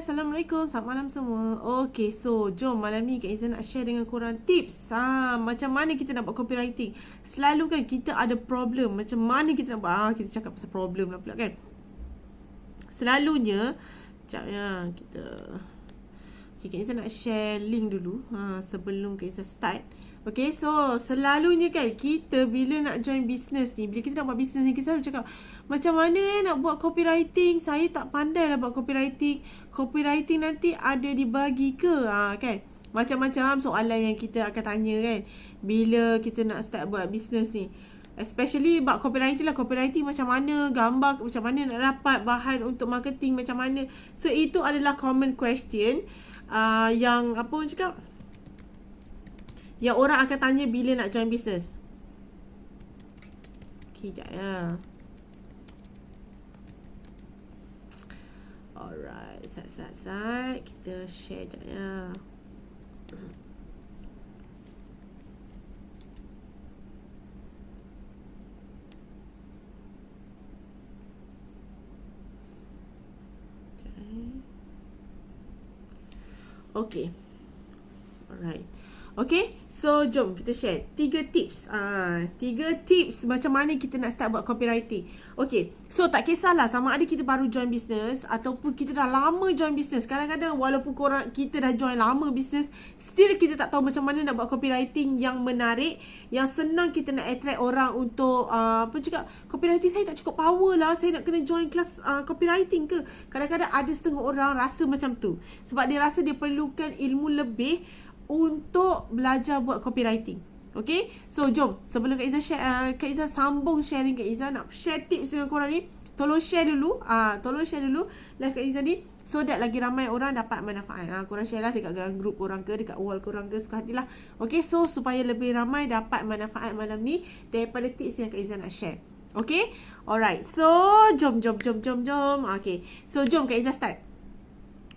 Assalamualaikum, selamat malam semua. Okay, so jom malam ni Kak Izzah nak share dengan korang tips macam mana kita nak buat copywriting. Selalu kan kita ada problem, macam mana kita nak buat. Kita cakap pasal problem lah pula kan. Selalunya sekejap ya, Kak Izzah nak share link dulu sebelum Kak Izzah start. Okay, so selalunya kan kita bila nak join business ni, bila kita nak buat business ni, kita selalu cakap macam mana nak buat copywriting. Saya tak pandai lah buat copywriting. Copywriting nanti ada dibagi ke? Kan? Macam-macam soalan yang kita akan tanya kan bila kita nak start buat business ni. Especially about copywriting lah. Copywriting macam mana, gambar macam mana nak dapat, bahan untuk marketing macam mana. So itu adalah common question yang apa orang cakap, yang orang akan tanya bila nak join business. Okay, sekejap ya. Alright, sat. Kita share sekejap ya. Okay. Alright. Okay, so jom kita share 3 tips. 3 tips macam mana kita nak start buat copywriting. Okay, so tak kisahlah sama ada kita baru join business ataupun kita dah lama join business. Kadang-kadang walaupun kita dah join lama business, still kita tak tahu macam mana nak buat copywriting yang menarik, yang senang kita nak attract orang untuk copywriting saya tak cukup power lah, saya nak kena join kelas copywriting ke. Kadang-kadang ada setengah orang rasa macam tu, sebab dia rasa dia perlukan ilmu lebih untuk belajar buat copywriting. Okay, so jom sebelum Kak Izzah share, Kak Izzah sambung sharing. Kak Izzah nak share tips dengan korang ni. Tolong share dulu live Kak Izzah ni, so that lagi ramai orang dapat manfaat. Korang share lah dekat grup korang ke, dekat wall korang ke, suka hatilah. Okay, so supaya lebih ramai dapat manfaat malam ni daripada tips yang Kak Izzah nak share. Okay, alright, so jom. Okay, so jom Kak Izzah start.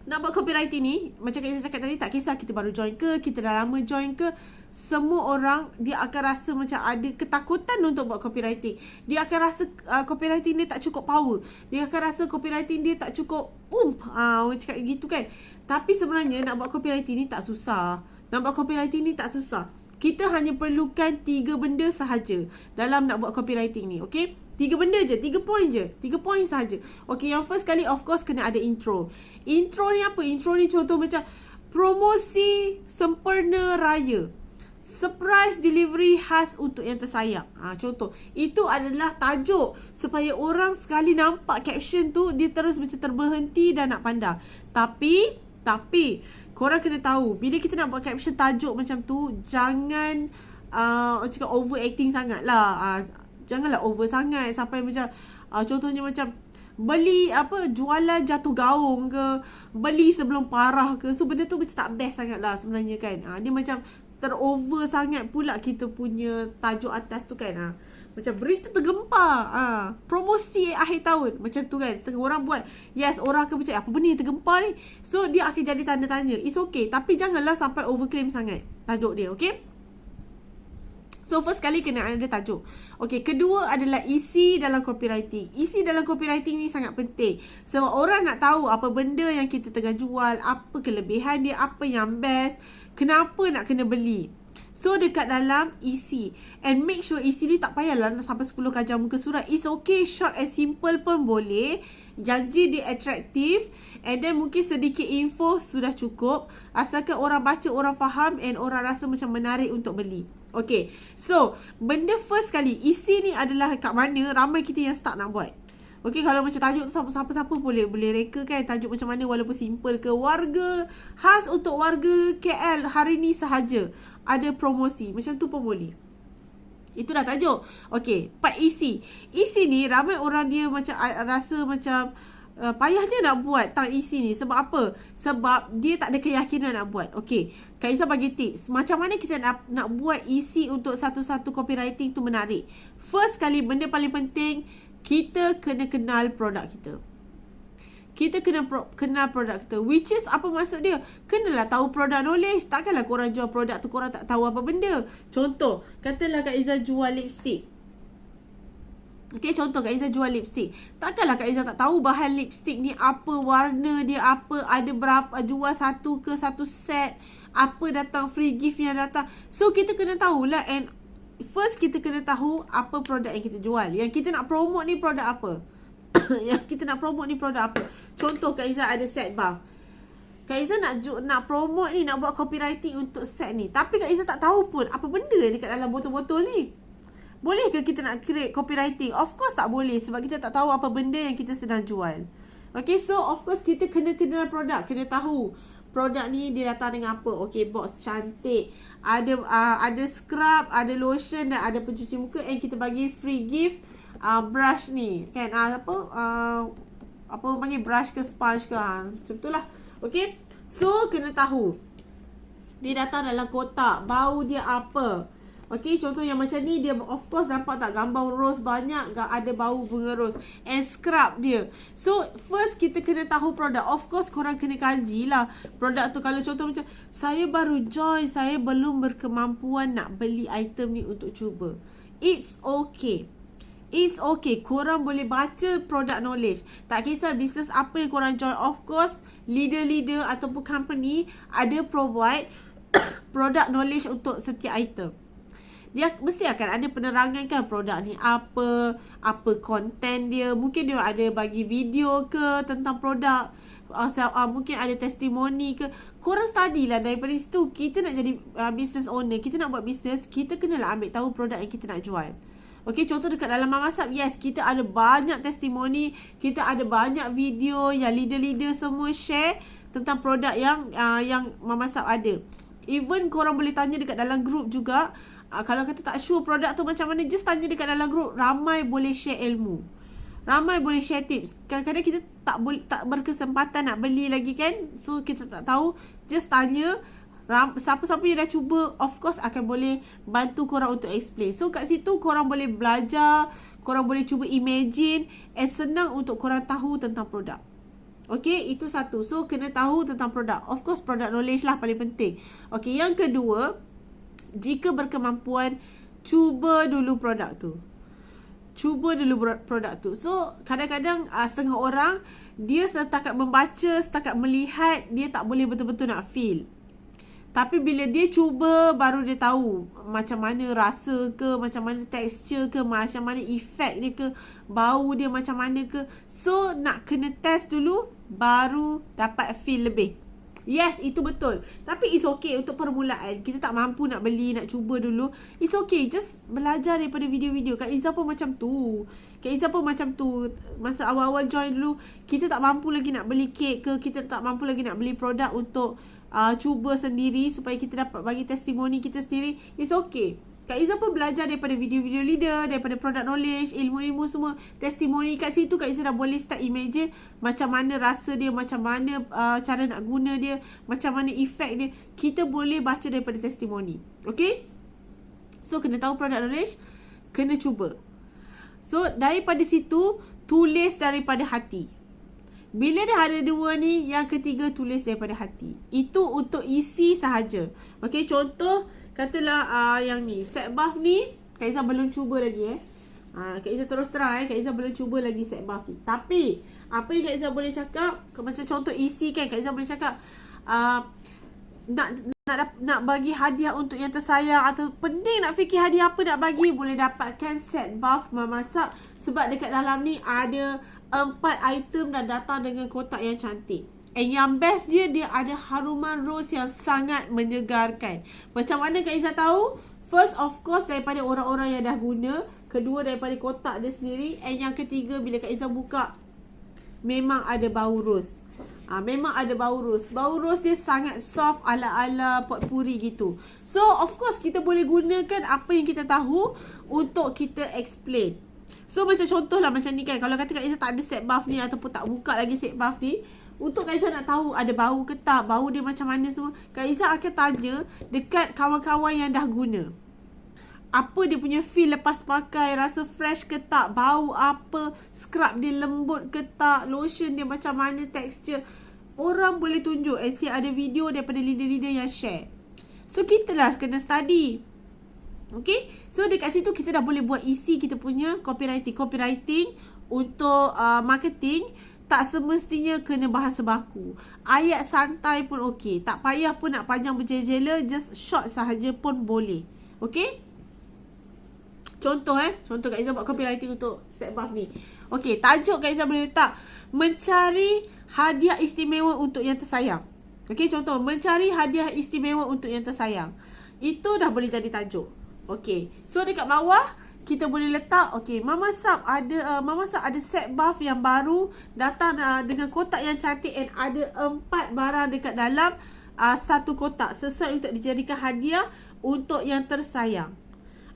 Nak buat copywriting ni, macam Kak Izzah cakap tadi, tak kisah kita baru join ke, kita dah lama join ke, semua orang dia akan rasa macam ada ketakutan untuk buat copywriting. Dia akan rasa copywriting dia tak cukup power. Dia akan rasa copywriting dia tak cukup orang cakap gitu kan. Tapi sebenarnya nak buat copywriting ni tak susah. Kita hanya perlukan 3 benda sahaja dalam nak buat copywriting ni. Okay, 3 benda je, 3 point sahaja. Okay, yang first kali of course kena ada intro. Intro ni apa? Intro ni contoh macam promosi sempurna raya, surprise delivery khas untuk yang tersayang. Contoh, itu adalah tajuk supaya orang sekali nampak caption tu, dia terus macam terberhenti dan nak pandang. Tapi korang kena tahu, bila kita nak buat caption tajuk macam tu, jangan cakap overacting sangat lah. Janganlah over sangat sampai macam contohnya macam beli jualan jatuh gaung ke, beli sebelum parah ke. So benda tu macam tak best sangat lah sebenarnya kan. Dia macam terover sangat pula kita punya tajuk atas tu kan. Macam berita tergempar, promosi akhir tahun, macam tu kan. Setengah orang buat, yes, orang akan macam apa benda yang tergempar ni. So dia akan jadi tanda tanya. It's okay, tapi janganlah sampai overclaim sangat tajuk dia. Okay, so first kali kena ada tajuk. Okay, kedua adalah isi dalam copywriting. Isi dalam copywriting ni sangat penting, sebab orang nak tahu apa benda yang kita tengah jual, apa kelebihan dia, apa yang best, kenapa nak kena beli. So dekat dalam isi, and make sure isi ni tak payahlah nak sampai 10 kajang muka surat. It's okay, short and simple pun boleh. Janji dia atraktif, and then mungkin sedikit info sudah cukup, asalkan orang baca, orang faham, and orang rasa macam menarik untuk beli. Okay, so benda first kali, isi ni adalah kat mana ramai kita yang start nak buat. Okay, kalau macam tajuk tu siapa-siapa boleh reka kan, tajuk macam mana walaupun simple ke. Warga, khas untuk warga KL hari ni sahaja, ada promosi, macam tu pun boleh. Itu dah tajuk. Okay, part isi. Isi ni ramai orang dia macam rasa macam payah je nak buat tang isi ni. Sebab apa? Sebab dia tak ada keyakinan nak buat. Okay, Kak Izzah bagi tips macam mana kita nak buat isi untuk satu-satu copywriting tu menarik. First kali, benda paling penting, kita kena kenal produk kita. Kita kena kenal produk kita. Which is, apa maksud dia? Kenalah tahu produk knowledge. Takkanlah korang jual produk tu korang tak tahu apa benda. Contoh, katalah Kak Izzah jual lipstick. Okay, contoh Kak Izzah jual lipstick. Takkanlah Kak Izzah tak tahu bahan lipstick ni apa, warna dia apa, ada berapa, jual satu ke satu set, apa datang, free gift yang datang. So, kita kena tahulah, and first kita kena tahu apa produk yang kita jual. Yang kita nak promote ni produk apa. Yang kita nak promote ni produk apa. Contoh Kak Izzah ada set buff. Kak Izzah nak promote ni, nak buat copywriting untuk set ni. Tapi Kak Izzah tak tahu pun apa benda dekat dalam botol-botol ni. Boleh ke kita nak create copywriting? Of course tak boleh, sebab kita tak tahu apa benda yang kita sedang jual. Okay, so of course kita kena kenal produk. Kena tahu produk ni dia datang dengan apa. Okay, box cantik. Ada scrub, ada lotion dan ada pencuci muka. And kita bagi free gift brush ni. Kan, apa panggil, brush ke sponge ke. Macam tu lah. Okay, so kena tahu. Dia datang dalam kotak. Bau dia apa. Okay, contoh yang macam ni, dia of course nampak tak gambar rose banyak, ada bau bunga rose. And scrub dia. So, first kita kena tahu produk. Of course, korang kena kaji lah produk tu. Kalau contoh macam, saya baru join, saya belum berkemampuan nak beli item ni untuk cuba. It's okay. It's okay. Korang boleh baca product knowledge. Tak kisah bisnes apa yang korang join. Of course, leader-leader ataupun company ada provide product knowledge untuk setiap item. Dia mesti akan ada penerangan kan produk ni apa konten dia. Mungkin dia ada bagi video ke tentang produk, mungkin ada testimoni ke. Korang study lah daripada situ. Kita nak jadi business owner, kita nak buat business, kita kenalah ambil tahu produk yang kita nak jual. Okay, contoh dekat dalam Mamasab, yes, kita ada banyak testimoni, kita ada banyak video yang leader-leader semua share tentang produk yang Mamasab ada. Even korang boleh tanya dekat dalam group juga. Kalau kata tak sure produk tu macam mana, just tanya dekat dalam group. Ramai boleh share ilmu, ramai boleh share tips. Kadang-kadang kita tak berkesempatan nak beli lagi kan. So kita tak tahu, just tanya. Siapa-siapa yang dah cuba, of course akan boleh bantu korang untuk explain. So kat situ korang boleh belajar, korang boleh cuba imagine, and senang untuk korang tahu tentang produk. Okay, itu satu. So kena tahu tentang produk. Of course product knowledge lah paling penting. Okay, yang kedua, jika berkemampuan, cuba dulu produk tu. Cuba dulu produk tu. So, kadang-kadang setengah orang, dia setakat membaca, setakat melihat, dia tak boleh betul-betul nak feel. Tapi bila dia cuba, baru dia tahu macam mana rasa ke, macam mana tekstur ke, macam mana efek dia ke, bau dia macam mana ke. So, nak kena test dulu, baru dapat feel lebih. Yes, itu betul. Tapi it's okay untuk permulaan. Kita tak mampu nak beli, nak cuba dulu. It's okay. Just belajar daripada video-video. Kak Izzah pun macam tu. Masa awal-awal join dulu, kita tak mampu lagi nak beli kek ke, kita tak mampu lagi nak beli produk untuk cuba sendiri supaya kita dapat bagi testimoni kita sendiri. It's okay. Kak Izzah pun belajar daripada video-video leader, daripada product knowledge, ilmu-ilmu semua, testimoni kat situ. Kak Izzah dah boleh start imagine macam mana rasa dia, macam mana cara nak guna dia, macam mana efek dia. Kita boleh baca daripada testimoni. Okay? So, kena tahu product knowledge, kena cuba. So, daripada situ, tulis daripada hati. Bila dah ada dua ni, yang ketiga tulis daripada hati. Itu untuk isi sahaja. Okay, contoh, katalah yang ni, set buff ni, Kak Izzah belum cuba lagi Kak Izzah terus terang Kak Izzah belum cuba lagi set buff ni. Tapi, apa yang Kak Izzah boleh cakap, macam contoh isi kan, Kak Izzah boleh cakap, nak bagi hadiah untuk yang tersayang, atau penting nak fikir hadiah apa nak bagi, boleh dapatkan set buff Mamasab. Sebab dekat dalam ni ada 4 item dan datang dengan kotak yang cantik. And yang best dia ada haruman rose yang sangat menyegarkan. Macam mana Kak Izzah tahu? First, of course, daripada orang-orang yang dah guna. Kedua, daripada kotak dia sendiri. And yang ketiga, bila Kak Izzah buka, memang ada bau rose. Memang ada bau rose. Bau rose dia sangat soft, ala-ala potpourri gitu. So, of course, kita boleh gunakan apa yang kita tahu untuk kita explain. So, macam contoh lah macam ni kan. Kalau kata Kak Izzah tak ada set buff ni, ataupun tak buka lagi set buff ni, untuk Kak Izzah nak tahu ada bau ke tak, bau dia macam mana semua, Kak Izzah akan tanya dekat kawan-kawan yang dah guna. Apa dia punya feel lepas pakai, rasa fresh ke tak, bau apa, scrub dia lembut ke tak, lotion dia macam mana tekstur. Orang boleh tunjuk. Ada video daripada leader-leader yang share. So, kita lah kena study. Okay, so dekat situ kita dah boleh buat isi kita punya copywriting. Copywriting untuk marketing tak semestinya kena bahasa baku. Ayat santai pun okey. Tak payah pun nak panjang berjela-jela, just short sahaja pun boleh. Okay? Contoh Contoh Kak Izzah buat copywriting untuk set buff ni. Okay, tajuk Kak Izzah boleh letak mencari hadiah istimewa untuk yang tersayang. Okay, contoh mencari hadiah istimewa untuk yang tersayang. Itu dah boleh jadi tajuk. Okay, so dekat bawah kita boleh letak, okay, Mama Sap ada set buff yang baru datang dengan kotak yang cantik and ada 4 barang dekat dalam satu kotak sesuai untuk dijadikan hadiah untuk yang tersayang.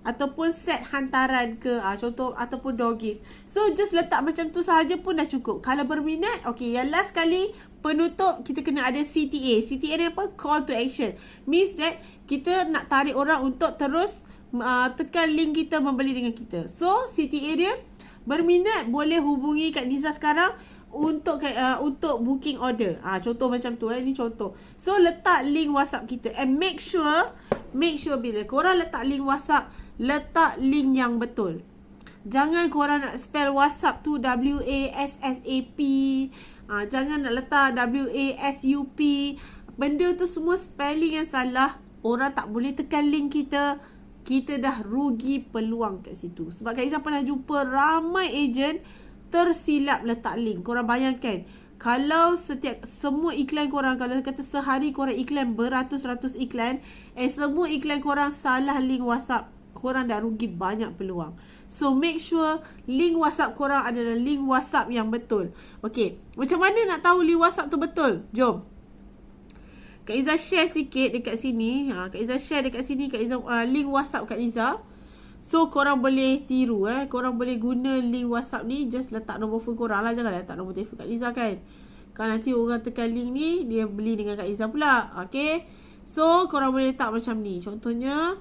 Ataupun set hantaran ke contoh, ataupun door gift. So just letak macam tu sahaja pun dah cukup. Kalau berminat, okay, yang last kali penutup kita kena ada CTA. CTA ni apa? Call to action. Means that kita nak tarik orang untuk terus tekan link kita membeli dengan kita. So CTA dia, berminat boleh hubungi Kak Niza sekarang untuk booking order. Contoh macam tu ini contoh. So letak link WhatsApp kita and make sure bila korang letak link WhatsApp, letak link yang betul. Jangan korang nak spell WhatsApp tu WASSAP. Jangan nak letak WASUP. Benda tu semua spelling yang salah. Orang tak boleh tekan link kita. Kita dah rugi peluang kat situ. Sebab Kak Izzah pernah jumpa ramai ejen tersilap letak link. Korang bayangkan, kalau semua iklan korang, kalau kata sehari korang iklan beratus-ratus iklan, semua iklan korang salah link WhatsApp, korang dah rugi banyak peluang. So make sure link WhatsApp korang adalah link WhatsApp yang betul. Okay, macam mana nak tahu link WhatsApp tu betul? Jom Kak Izzah share sikit dekat sini. Kak Izzah share dekat sini, Kak Izzah link WhatsApp Kak Izzah. So korang boleh tiru korang boleh guna link WhatsApp ni. Just letak nombor phone korang lah. Jangan letak nombor telefon Kak Izzah kan. Kalau nanti orang tekan link ni, dia beli dengan Kak Izzah pula. Okay, so korang boleh letak macam ni. Contohnya,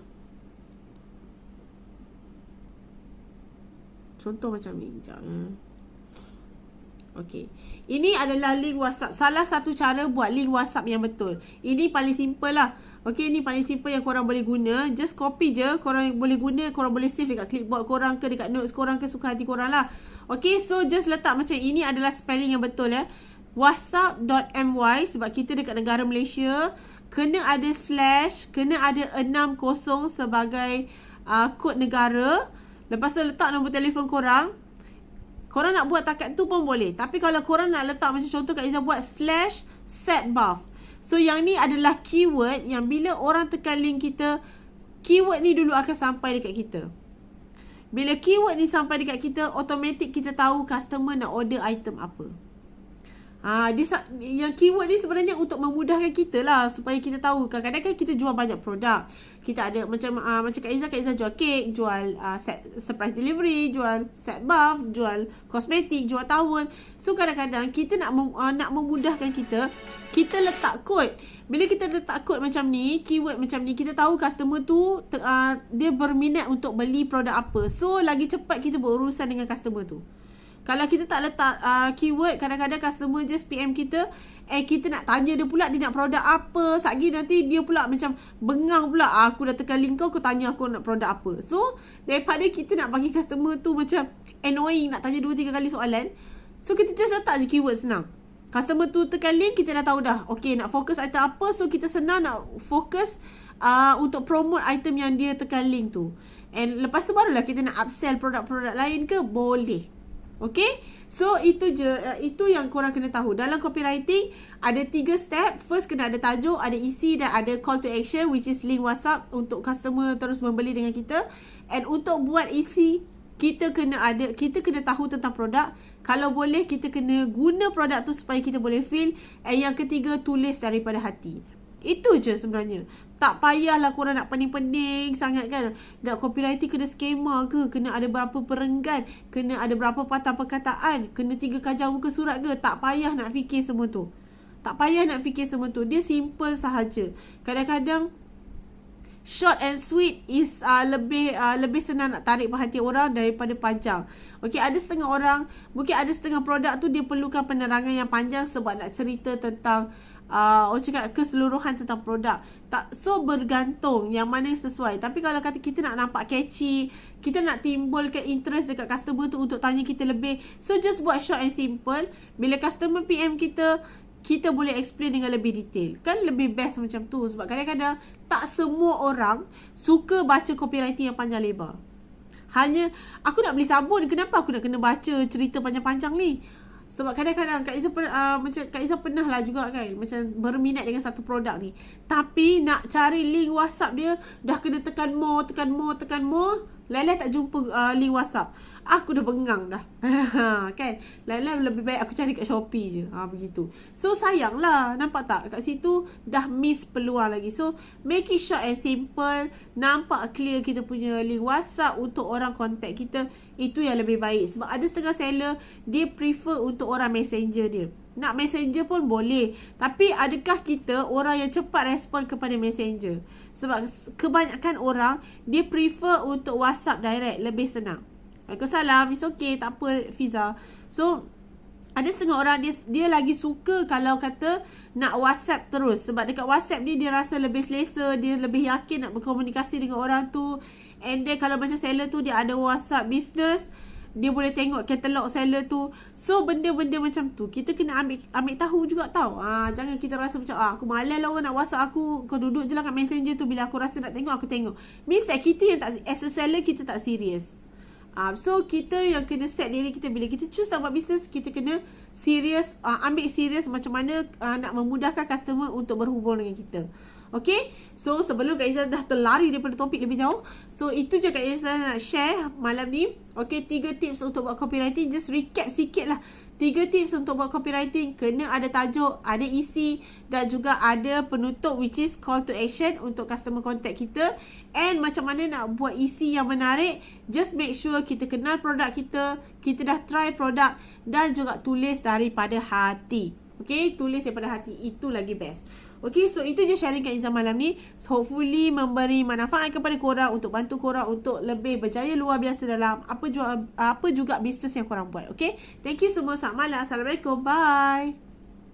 contoh macam ni. Sekejap Okay, ini adalah link WhatsApp. Salah satu cara buat link WhatsApp yang betul. Ini paling simple lah. Okay, ini paling simple yang korang boleh guna. Just copy je. Korang boleh guna, korang boleh save dekat clipboard korang ke, dekat notes korang ke, suka hati korang lah. Okay, so just letak macam ini adalah spelling yang betul whatsapp.my. Sebab kita dekat negara Malaysia, kena ada slash, kena ada 60 sebagai kod negara. Lepas tu letak nombor telefon korang. Korang nak buat takat tu pun boleh. Tapi kalau korang nak letak macam contoh Kak Izzah buat slash set buff. So yang ni adalah keyword yang bila orang tekan link kita, keyword ni dulu akan sampai dekat kita. Bila keyword ni sampai dekat kita, automatic kita tahu customer nak order item apa. Yang keyword ni sebenarnya untuk memudahkan kita lah, supaya kita tahu. Kadang-kadang kan kita jual banyak produk. Kita ada macam Kak Izzah jual kek, jual set surprise delivery, jual set buff, jual kosmetik, jual towel. So kadang-kadang kita nak memudahkan kita letak kod. Bila kita letak kod macam ni, keyword macam ni, kita tahu customer tu dia berminat untuk beli produk apa. So lagi cepat kita berurusan dengan customer tu. Kalau kita tak letak keyword, kadang-kadang customer just PM kita, kita nak tanya dia pula dia nak produk apa. Satgi nanti dia pula macam bengang pula, aku dah tekan link kau tanya aku nak produk apa. So daripada kita nak bagi customer tu macam annoying, nak tanya 2-3 kali soalan, so kita just letak je keyword senang. Customer tu tekan link, kita dah tahu dah, okay, nak fokus item apa. So kita senang nak fokus untuk promote item yang dia tekan link tu. And lepas tu barulah kita nak upsell produk-produk lain ke, boleh. Okay, so itu je, itu yang korang kena tahu. Dalam copywriting ada 3 step. First kena ada tajuk, ada isi dan ada call to action, which is link WhatsApp untuk customer terus membeli dengan kita. And untuk buat isi, kita kena tahu tentang produk. Kalau boleh kita kena guna produk tu supaya kita boleh feel. And yang ketiga, tulis daripada hati. Itu je sebenarnya. Tak payahlah korang nak pening-pening sangat kan. Nak copywriting kena skema ke, kena ada berapa perenggan, kena ada berapa patah perkataan, kena 3 kajang muka surat ke. Tak payah nak fikir semua tu. Dia simple sahaja. Kadang-kadang Short and sweet is lebih senang nak tarik perhatian orang daripada panjang. Okey, ada setengah orang, mungkin ada setengah produk tu dia perlukan penerangan yang panjang sebab nak cerita tentang orang cakap keseluruhan tentang produk. So bergantung yang mana yang sesuai. Tapi kalau kata kita nak nampak catchy, kita nak timbulkan interest dekat customer tu untuk tanya kita lebih, so just buat short and simple. Bila customer PM kita boleh explain dengan lebih detail. Kan lebih best macam tu. Sebab kadang-kadang tak semua orang suka baca copywriting yang panjang lebar. Hanya aku nak beli sabun, kenapa aku nak kena baca cerita panjang-panjang ni? Sebab kadang-kadang Kak Izzah macam Kak Izzah pernah lah juga kan, macam berminat dengan satu produk ni, tapi nak cari link WhatsApp dia dah kena tekan more, lain-lain tak jumpa link WhatsApp. Aku dah bengang dah. Kan? Lain-lain lebih baik aku cari kat Shopee je. Begitu. So sayang lah. Nampak tak? Kat situ dah miss peluang lagi. So make it short and simple. Nampak clear kita punya link WhatsApp untuk orang contact kita. Itu yang lebih baik. Sebab ada setengah seller dia prefer untuk orang messenger dia. Nak messenger pun boleh. Tapi adakah kita orang yang cepat respon kepada messenger? Sebab kebanyakan orang dia prefer untuk WhatsApp direct. Lebih senang. Waalaikumsalam, it's okay, tak apa Fiza. So ada setengah orang dia lagi suka kalau kata nak WhatsApp terus. Sebab dekat WhatsApp ni dia rasa lebih selesa, dia lebih yakin nak berkomunikasi dengan orang tu. And then kalau macam seller tu dia ada WhatsApp business, dia boleh tengok katalog seller tu. So benda-benda macam tu kita kena ambil tahu juga tau. Jangan kita rasa macam aku malas lah orang nak WhatsApp aku, kau duduk je lah kat messenger tu, bila aku rasa nak tengok aku tengok. Means that kita yang tak, as a seller kita tak serius. So kita yang kena set diri kita, bila kita choose nak buat bisnes, kita kena serius, ambil serius macam mana nak memudahkan customer untuk berhubung dengan kita. Okay, so sebelum Kak Izzah dah terlari daripada topik lebih jauh, so itu je Kak Izzah nak share malam ni. Okay, 3 tips untuk buat copywriting. Just recap sikit lah. 3 tips untuk buat copywriting. Kena ada tajuk, ada isi dan juga ada penutup, which is call to action untuk customer contact kita. And macam mana nak buat isi yang menarik. Just make sure kita kenal produk kita, kita dah try produk, dan juga tulis daripada hati. Okay, tulis daripada hati, itu lagi best. Okay, so itu je sharing Kak Izzah malam ni. So, hopefully memberi manfaat kepada korang, untuk bantu korang untuk lebih berjaya luar biasa dalam apa juga bisnes yang korang buat. Okay, thank you semua. Selamat malam. Assalamualaikum. Bye.